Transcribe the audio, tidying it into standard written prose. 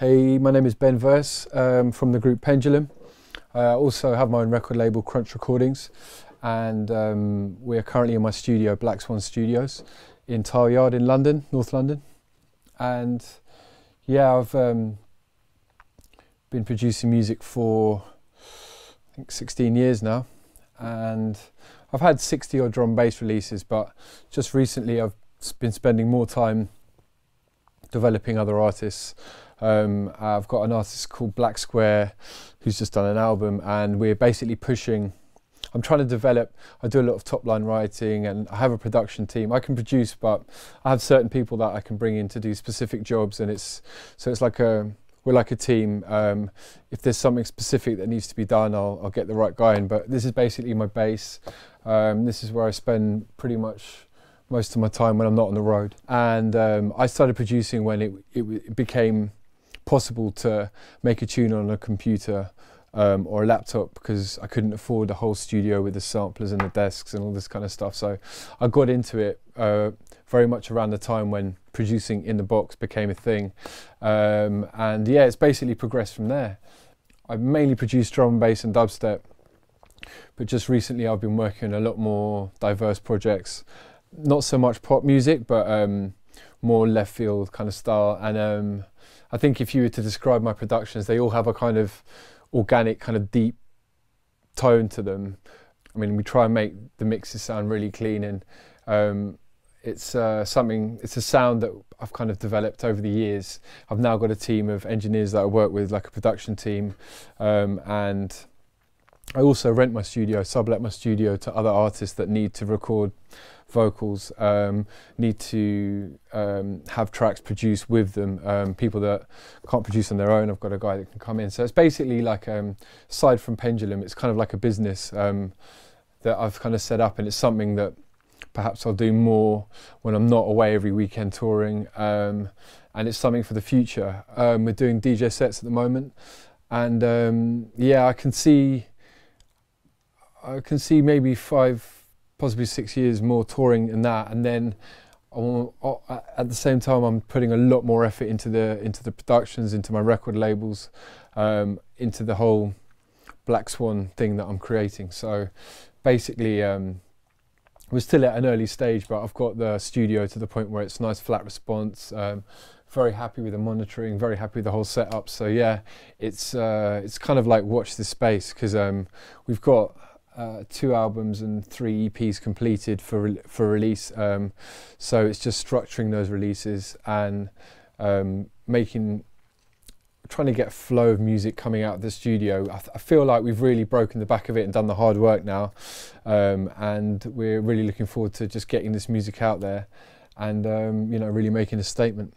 Hey, my name is Ben Verse from the group Pendulum. I also have my own record label, Crunch Recordings, and we're currently in my studio, Black Swan Studios, in Tile Yard in London, North London. And yeah, I've been producing music for I think 16 years now, and I've had 60 odd drum and bass releases, but just recently I've been spending more time developing other artists. I've got an artist called Black Square who's just done an album, and we're basically pushing. I'm trying to develop. I do a lot of top line writing, and I have a production team. I can produce, but I have certain people that I can bring in to do specific jobs, and it's like we're like a team. If there's something specific that needs to be done, I'll get the right guy in. But this is basically my base. This is where I spend pretty much most of my time when I'm not on the road. And I started producing when it became possible to make a tune on a computer or a laptop, because I couldn't afford the whole studio with the samplers and the desks and all this kind of stuff. So I got into it very much around the time when producing in the box became a thing. And yeah, it's basically progressed from there. I mainly produced drum and bass and dubstep, but just recently I've been working on a lot more diverse projects. Not so much pop music, but more left field kind of style. And I think if you were to describe my productions, they all have a kind of organic, kind of deep tone to them. I mean, we try and make the mixes sound really clean, and it's a sound that I've kind of developed over the years. I've now got a team of engineers that I work with, like a production team, and I also rent my studio, sublet my studio to other artists that need to record vocals, need to have tracks produced with them, people that can't produce on their own. I've got a guy that can come in. So it's basically like, aside from Pendulum, it's kind of like a business that I've kind of set up, and it's something that perhaps I'll do more when I'm not away every weekend touring, and it's something for the future. We're doing DJ sets at the moment, and yeah, I can see maybe 5, possibly 6 years more touring in that, and then at the same time I'm putting a lot more effort into the productions, into my record labels, into the whole Black Swan thing that I'm creating. So basically we're still at an early stage, but I've got the studio to the point where it's nice flat response. Very happy with the monitoring, very happy with the whole setup. So yeah, it's kind of like watch this space, because we've got 2 albums and 3 EPs completed for release, so it's just structuring those releases and trying to get a flow of music coming out of the studio. I feel like we've really broken the back of it and done the hard work now, and we're really looking forward to just getting this music out there and you know, really making a statement.